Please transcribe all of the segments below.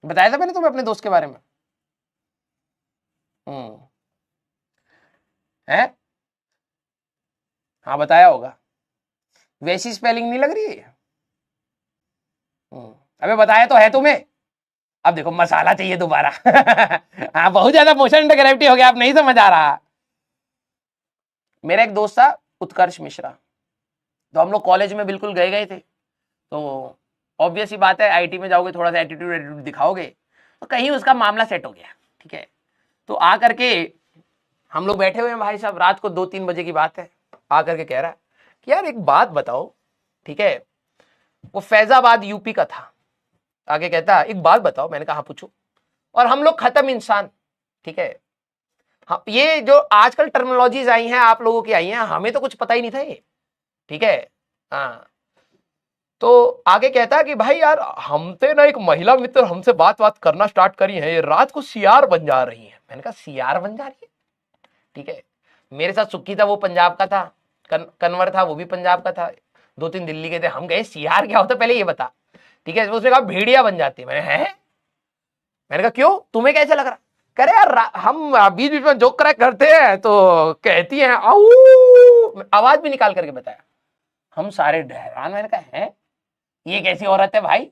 बताया था मैंने तुम्हें अपने दोस्त के बारे में? है, हाँ बताया होगा। वैसी स्पेलिंग नहीं लग रही है? अबे बताया तो है तुम्हें। अब देखो मसाला चाहिए दोबारा। हाँ बहुत ज्यादा मोशन इंटर ग्रेविटी हो गया, आप नहीं समझ आ रहा। मेरा एक दोस्त था उत्कर्ष मिश्रा, तो हम लोग कॉलेज में बिल्कुल गए गए थे। तो ऑब्वियस ही बात है, आईटी में जाओगे थोड़ा सा एटीट्यूड दिखाओगे तो कहीं उसका मामला सेट हो गया। ठीक है, तो आ करके हम लोग बैठे हुए हैं भाई साहब, रात को 2-3 बजे की बात है। आ करके कह रहा है कि यार एक बात बताओ। ठीक है, वो फैजाबाद यूपी का था। आगे कहता एक बात बताओ। मैंने कहा पूछो। और हम लोग खत्म इंसान। ठीक है, हाँ, ये जो आजकल टर्मिनोलॉजीज आई हैं आप लोगों की आई हैं, हमें तो कुछ पता ही नहीं था ये। ठीक है, हाँ। तो आगे कहता है कि भाई यार हमसे ना एक महिला मित्र हमसे बात करना स्टार्ट करी है, ये रात को सीआर बन जा रही है। मैंने कहा सीआर बन जा रही है? ठीक है, मेरे साथ सुक्की था, वो पंजाब का था। कन्वर था, वो भी पंजाब का था। 2-3 दिल्ली के थे। हम गए सीआर क्या होता पहले ये बता। ठीक है, उसने कहा भेड़िया बन जाती है। मैंने कहा क्यों, तुम्हें कैसे लग रहा? कह रहे यार हम बीच बीच में जोक क्रैक करते हैं तो कहती हैं आऊ, आवाज भी निकाल करके बताया। हम सारे हैरान। मैंने कहा है ये कैसी औरत है भाई?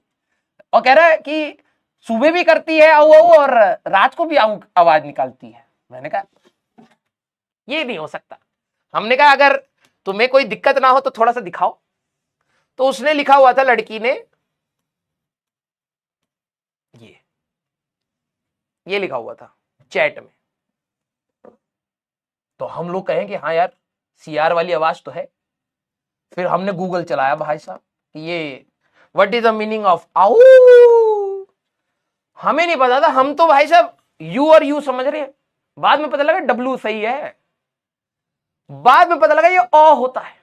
और कह रहा है कि सुबह भी करती है आऊ आऊ और रात को भी आऊ आवाज निकालती है। मैंने कहा ये नहीं हो सकता। हमने कहा अगर तुम्हें कोई दिक्कत ना हो तो थोड़ा सा दिखाओ। तो उसने लिखा हुआ था लड़की ने, ये लिखा हुआ था चैट में। तो हम लोग कहें कि हाँ यार सीआर वाली आवाज तो है। फिर हमने गूगल चलाया भाई साहब, ये what is the meaning of आऊ। हमें नहीं पता था, हम तो भाई साहब यू और यू समझ रहे हैं। बाद में पता लगा डब्ल्यू सही है। बाद में पता लगा ये ओ होता है।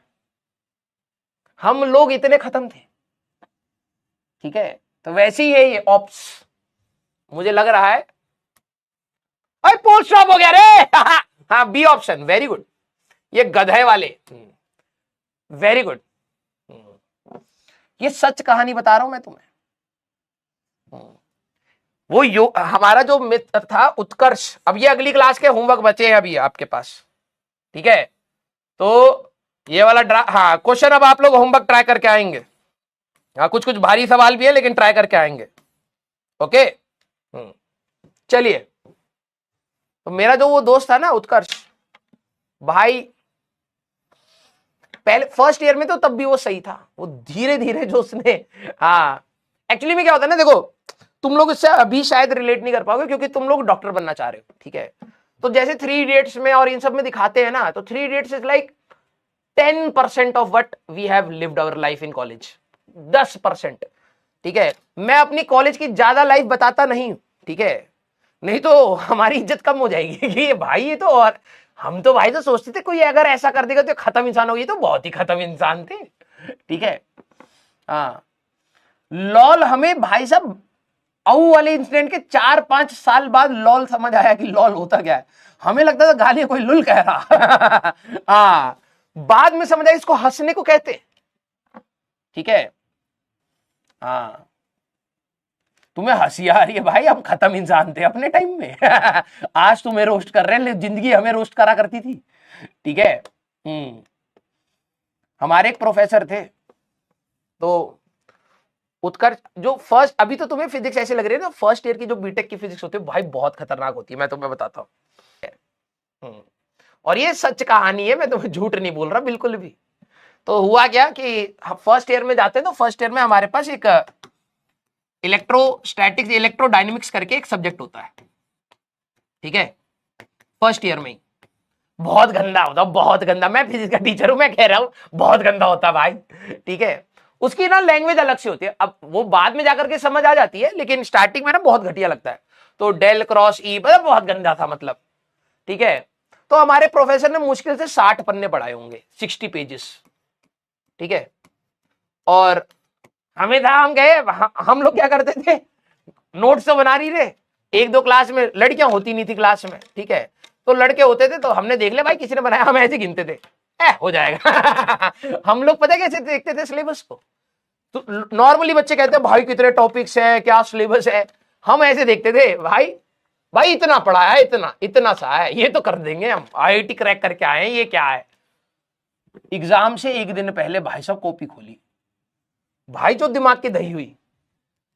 हम लोग इतने खत्म थे। ठीक है, तो वैसे ही है ये ऑप्स। मुझे लग रहा है अरे पोल स्टॉप हो गया रे। हाँ बी ऑप्शन, वेरी गुड। ये गधे वाले, वेरी गुड। ये सच कहानी बता रहा हूं मैं तुम्हें। वो हमारा जो मित्र था उत्कर्ष, अब ये अगली क्लास के होमवर्क बचे हैं अभी आपके पास। ठीक है, तो ये वाला हाँ क्वेश्चन अब आप लोग होमवर्क ट्राई करके आएंगे। हाँ कुछ कुछ भारी सवाल भी है लेकिन ट्राई करके आएंगे। ओके, चलिए। तो मेरा जो वो दोस्त था ना उत्कर्ष भाई, पहले फर्स्ट ईयर में तो तब भी वो सही था। वो धीरे धीरे जो उसने, हाँ एक्चुअली में क्या होता है ना, देखो तुम लोग इससे अभी शायद रिलेट नहीं कर पाओगे क्योंकि तुम लोग डॉक्टर बनना चाह रहे हो। ठीक है, तो जैसे 3 इडियट्स में और इन सब में दिखाते हैं ना, तो 3 Idiots is like 10% of what we have lived our life in college. 10%। ठीक है, मैं अपनी कॉलेज की ज्यादा लाइफ बताता नहीं। ठीक है, नहीं तो हमारी इज्जत कम हो जाएगी कि ये भाई ये तो, और हम तो भाई तो सोचते थे कोई अगर ऐसा कर देगा तो खत्म इंसान होगी, तो बहुत ही खत्म इंसान थे। ठीक है, हाँ लॉल हमें भाई साहब अऊ वाले इंसिडेंट के 4-5 साल बाद लॉल समझ आया कि लॉल होता क्या है। हमें लगता था गाली कोई लुल कह रहा। हाँ बाद में समझ आया इसको हंसने को कहते। ठीक है, हाँ तुम्हें हंसी आ रही है भाई, हम खत्म इंसान थे अपने टाइम में। आज तुम्हें रोस्ट कर रहे हैं लेकिन जिंदगी हमें रोस्ट करा करती थी। ठीक है, हमारे एक प्रोफेसर थे, तो उत्कर्ष जो फर्स्ट, अभी तो तुम्हें फिजिक्स ऐसे लग रही है ना, फर्स्ट ईयर की जो बीटेक की फिजिक्स होती है भाई बहुत खतरनाक होती है, मैं तुम्हें बताता हूँ। और ये सच कहानी है, मैं तुम्हें झूठ नहीं बोल रहा बिल्कुल भी। तो हुआ क्या कि फर्स्ट ईयर में जाते हैं, तो फर्स्ट ईयर में हमारे पास एक इलेक्ट्रोस्टैटिक्स इलेक्ट्रोडायनेमिक्स करके एक सब्जेक्ट होता है। ठीक है, फर्स्ट ईयर में ही बहुत गंदा होता, बहुत गंदा। मैं फिजिक्स का टीचर हूं, मैं कह रहा हूं बहुत गंदा होता भाई। ठीक है, उसकी ना लैंग्वेज अलग से होती है, अब वो बाद में जाकर के समझ आ जाती है, लेकिन स्टार्टिंग में ना बहुत घटिया लगता है। तो डेल क्रॉस ई बहुत गंदा था मतलब। ठीक है, तो हमारे प्रोफेसर ने मुश्किल से 60 पन्ने पढ़ाए होंगे, 60 पेजेस। ठीक है, और हमें था, हम गए, हम लोग क्या करते थे, नोट्स तो बना रही रहे। 1-2 क्लास में लड़कियां होती नहीं थी क्लास में। ठीक है, तो लड़के होते थे, तो हमने देख लिया भाई किसी ने बनाया, हम ऐसे गिनते थे हो जाएगा। हम लोग पता कैसे देखते थे सिलेबस को, तो नॉर्मली बच्चे कहते हैं भाई कितने टॉपिक्स है, क्या सिलेबस है। हम ऐसे देखते थे भाई, भाई इतना पढ़ा है, इतना इतना सा है, ये तो कर देंगे हम, आईआईटी क्रैक करके आए हैं, ये क्या है। एग्जाम से एक दिन पहले भाई साहब कॉपी खोली, भाई जो दिमाग की दही हुई,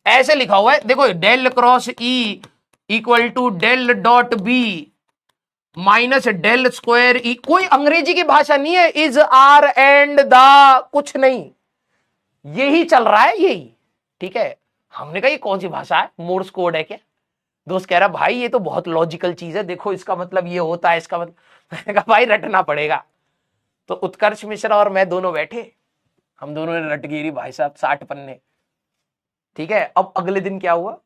ऐसे लिखा हुआ है देखो, del cross E equal to del dot B minus del square E. कोई अंग्रेजी की भाषा नहीं है, इज आर एंड द कुछ नहीं, यही चल रहा है यही, ठीक है। हमने कहा ये कौन सी भाषा है, मोर्स कोड है क्या। दोस्त कह रहा भाई ये तो बहुत लॉजिकल चीज है, देखो इसका मतलब ये होता है, इसका मतलब मैंने कहा भाई रटना पड़ेगा। तो उत्कर्ष मिश्रा और मैं दोनों बैठे, हम दोनों ने रट गिरी भाई साहब 60 पन्ने, ठीक है। अब अगले दिन क्या हुआ,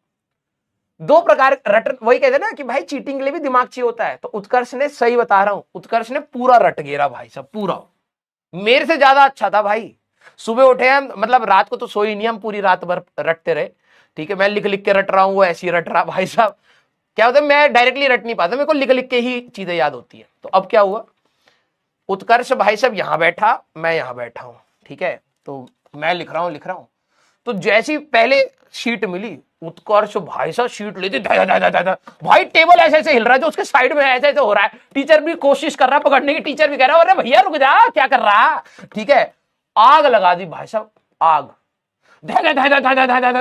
दो प्रकार रट, वही कहते ना कि भाई चीटिंग के लिए भी दिमाग चाहिए होता है। तो उत्कर्ष ने, सही बता रहा हूं, उत्कर्ष ने पूरा रट गिरा भाई साहब, पूरा मेरे से ज्यादा अच्छा था भाई। सुबह उठे हम, मतलब रात को तो सोई नहीं, हम पूरी रात भर रटते रहे, ठीक है। मैं लिख लिख के रट रहा हूं, वो ऐसे ही रट रहा भाई साहब। क्या होता है, मैं डायरेक्टली रट नहीं पाता, मेरे को लिख लिख के ही चीजें याद होती है। तो अब क्या हुआ, उत्कर्ष भाई साहब यहां बैठा, मैं यहां बैठा हूं, ठीक है। तो मैं लिख रहा हूं, तो जैसी पहले शीट मिली, उत्कर्ष भाई साहब शीट लेते भाई, टेबल ऐसे ऐसे हिल रहा है, जो उसके साइड में ऐसे ऐसे हो रहा है। टीचर भी कोशिश कर रहा है पकड़ने की, टीचर भी कह रहा है अरे भैया रुक जा, क्या कर रहा, ठीक है। आग लगा दी भाई साहब, आग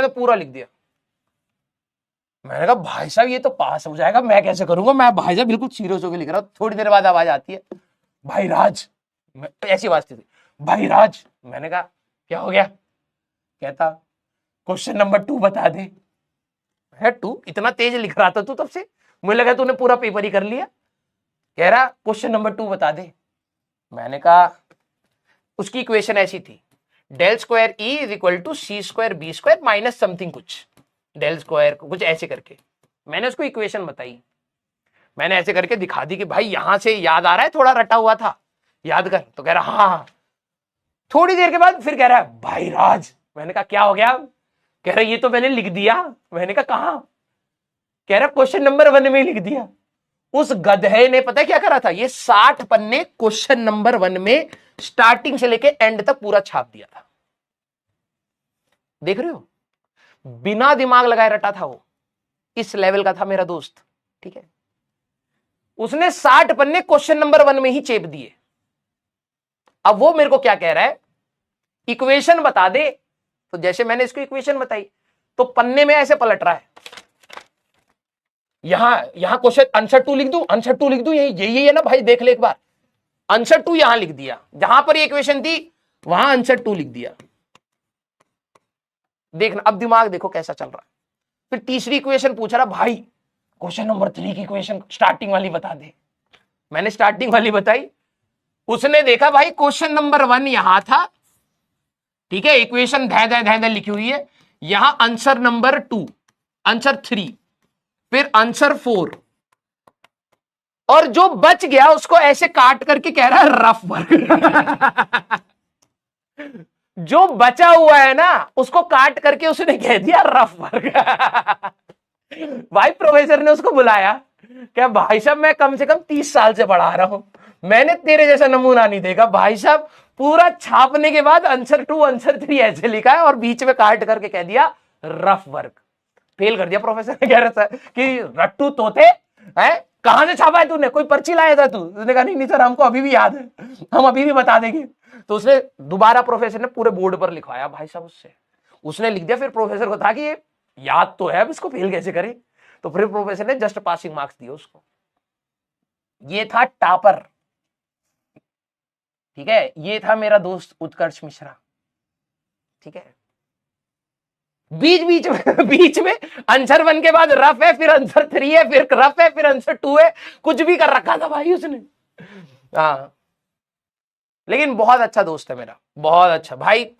पूरा लिख दिया। मैंने कहा भाई साहब ये तो पास हो जाएगा, मैं कैसे करूंगा। मैं भाई साहब बिल्कुल सीरियस होकर लिख रहा हूं, थोड़ी देर बाद आवाज आती है, भाई राज, ऐसी आवाज थी, भाई राज। मैंने कहा क्या हो गया, कहता क्वेश्चन नंबर 2 बता दे। है 2, इतना तेज लिख रहा था तू तब से, मुझे लगा तूने पूरा पेपर ही कर लिया। कह रहा क्वेश्चन नंबर 2 बता दे। मैंने कहा, उसकी इक्वेशन ऐसी थी, del square E is equal to C square B square minus something कुछ, डेल स्क्वायर कुछ ऐसे करके मैंने उसको इक्वेशन बताई। मैंने ऐसे करके दिखा दी कि भाई यहां से याद आ रहा है, थोड़ा रटा हुआ था, याद कर। तो कह रहा हाँ। थोड़ी देर के बाद फिर कह रहा है भाई राज। मैंने कहा क्या हो गया, कह रहा ये तो मैंने लिख दिया। मैंने कहा कहां, कह रहा क्वेश्चन नंबर 1 में लिख दिया। उस गधे ने पता है क्या करा था, ये 60 पन्ने क्वेश्चन नंबर 1 में स्टार्टिंग से लेके एंड तक पूरा छाप दिया था। देख रहे हो, बिना दिमाग लगाए रटा था वो, इस लेवल का था मेरा दोस्त, ठीक है। उसने 60 पन्ने क्वेश्चन नंबर 1 में ही चेप दिए। अब वो मेरे को क्या कह रहा है, इक्वेशन बता दे। तो जैसे मैंने इसको इक्वेशन बताई, तो पन्ने में ऐसे पलट रहा है, यहां क्वेश्चन आंसर 2 लिख दूं, आंसर 2 लिख दूं, यही है ना भाई, देख ले एक बार, आंसर 2 यहां लिख दिया, जहां पर ये इक्वेशन थी वहां आंसर 2 लिख दिया। देखना अब दिमाग देखो कैसा चल रहा है। फिर तीसरी इक्वेशन पूछ रहा, भाई क्वेश्चन नंबर 3 की इक्वेशन स्टार्टिंग वाली बता दे। मैंने स्टार्टिंग वाली बताई, उसने देखा भाई क्वेश्चन नंबर 1 यहां था, ठीक है, इक्वेशन धै लिखी हुई है, यहां आंसर नंबर 2, आंसर 3, फिर आंसर 4, और जो बच गया उसको ऐसे काट करके कह रहा है रफ वर्क। जो बचा हुआ है ना उसको काट करके उसने कह दिया रफ वर्क। भाई प्रोफेसर ने उसको बुलाया, क्या भाई साहब मैं कम से कम 30 साल से पढ़ा रहा हूं, मैंने तेरे जैसा नमूना नहीं देखा। भाई साहब पूरा छापने के बाद आंसर 2 आंसर 3 ऐसे लिखा है और बीच में काट करके कह दिया रफ वर्क। फेल कर दिया प्रोफेसर ने, कह रहा था कि रट्टू तोते है, कहां से छापा है तूने, कोई पर्ची लाया था तू। उसने कहा नहीं सर हमको अभी भी याद है, हम अभी भी बता देंगे। तो उसने दोबारा, प्रोफेसर ने पूरे बोर्ड पर लिखवाया भाई साहब उससे, उसने लिख दिया। फिर प्रोफेसर को था कि ये याद तो है, अब इसको फेल कैसे करे। तो फिर प्रोफेसर ने जस्ट पासिंग मार्क्स दिए उसको। ये था टॉपर, ठीक है, ये था मेरा दोस्त उत्कर्ष मिश्रा, ठीक है। बीच में आंसर 1 के बाद रफ है, फिर आंसर 3 है, फिर रफ है, फिर आंसर 2 है, कुछ भी कर रखा था भाई उसने। हाँ, लेकिन बहुत अच्छा दोस्त है मेरा, बहुत अच्छा भाई,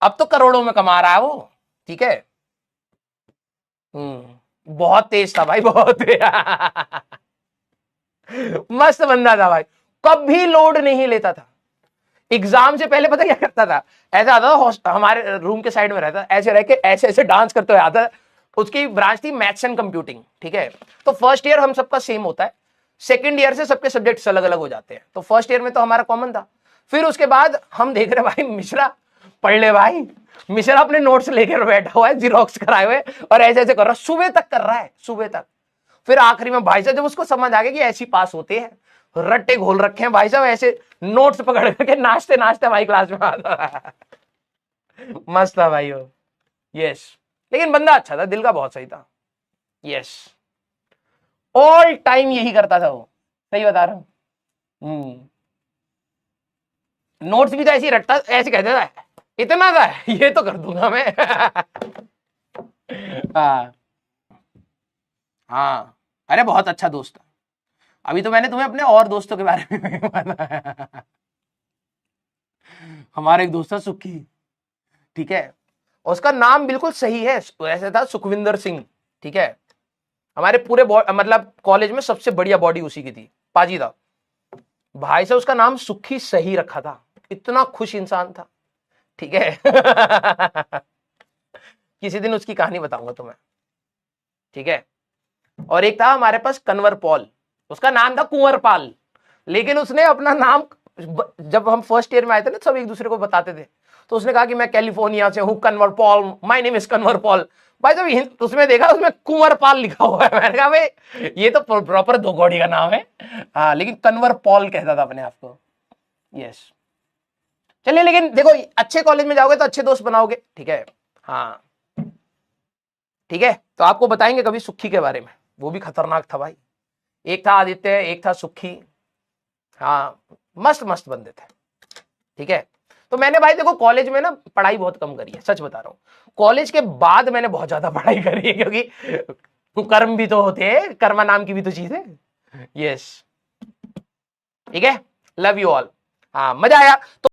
अब तो करोड़ों में कमा रहा है वो, ठीक है। बहुत तेज था भाई, बहुत मस्त बंदा था भाई, कभी लोड नहीं लेता था। एग्जाम से पहले पता क्या करता था, ऐसा आता था, हमारे रूम के साइड में रहता, ऐसे रह के ऐसे ऐसे डांस करते हुए आता। उसकी ब्रांच थी मैथ्स एंड कंप्यूटिंग, ठीक है। तो फर्स्ट ईयर हम सबका सेम होता है, सेकंड ईयर से सबके सब्जेक्ट्स अलग अलग हो जाते हैं। तो फर्स्ट ईयर में तो हमारा कॉमन था। फिर उसके बाद हम देख रहे भाई मिश्रा पढ़ ले भाई। मिश्रा अपने नोट्स लेकर बैठा हुआ है, जीरोक्स कराए हुए, और ऐसे ऐसे कर रहा है, सुबह तक कर रहा है, सुबह तक। फिर आखिरी में भाई साहब जब उसको समझ आ गया कि ऐसी पास होते हैं, रट्टे घोल रखे हैं भाई साहब, ऐसे नोट्स पकड़ करके नाचते नाचते भाई क्लास में आता। मस्त था भाई वो। यस, लेकिन बंदा अच्छा था, दिल का बहुत सही था। यस, ऑल टाइम यही करता था वो, सही बता रहा हूं। नोट्स भी तो ऐसे ही रटता, ऐसे कहता था इतना था ये तो कर दूंगा मैं। हाँ हाँ, अरे बहुत अच्छा दोस्त था। अभी तो मैंने तुम्हें अपने और दोस्तों के बारे में बताया। हमारा एक दोस्त था सुखी, ठीक है, उसका नाम बिल्कुल सही है, ऐसे था सुखविंदर सिंह, ठीक है। हमारे पूरे मतलब कॉलेज में सबसे बढ़िया बॉडी उसी की थी, पाजी था भाई साहब, उसका नाम सुखी सही रखा था, इतना खुश इंसान था, ठीक है। किसी दिन उसकी कहानी बताऊंगा तुम्हें, ठीक है। और एक था हमारे पास कन्वर पॉल, उसका नाम था कुंवर पाल, लेकिन उसने अपना नाम, जब हम फर्स्ट ईयर में आए थे ना, सब एक दूसरे को बताते थे, तो उसने कहा कि मैं कैलिफोर्निया से हूं, Kanwar Paul, my name is Kanwar Paul. भाई जब उसमें देखा, उसमें कुंवर पाल लिखा हुआ है, मैंने कहा भाई ये तो प्रॉपर दो घोड़ी का नाम है। हाँ, लेकिन कन्वर पॉल कहता था अपने आप को। यस, चलिए, लेकिन देखो अच्छे कॉलेज में जाओगे तो अच्छे दोस्त बनाओगे, ठीक है। हाँ ठीक है, तो आपको बताएंगे कभी सुखी के बारे में, वो भी खतरनाक था भाई। एक था आदित्य, एक था सुखी, हाँ मस्त मस्त बंदे थे, ठीक है। तो मैंने भाई देखो कॉलेज में ना पढ़ाई बहुत कम करी है, सच बता रहा हूं। कॉलेज के बाद मैंने बहुत ज्यादा पढ़ाई करी है, क्योंकि कर्म भी तो होते हैं, कर्मा नाम की भी तो चीज है। यस, ठीक है, लव यू ऑल। हाँ, मजा आया तो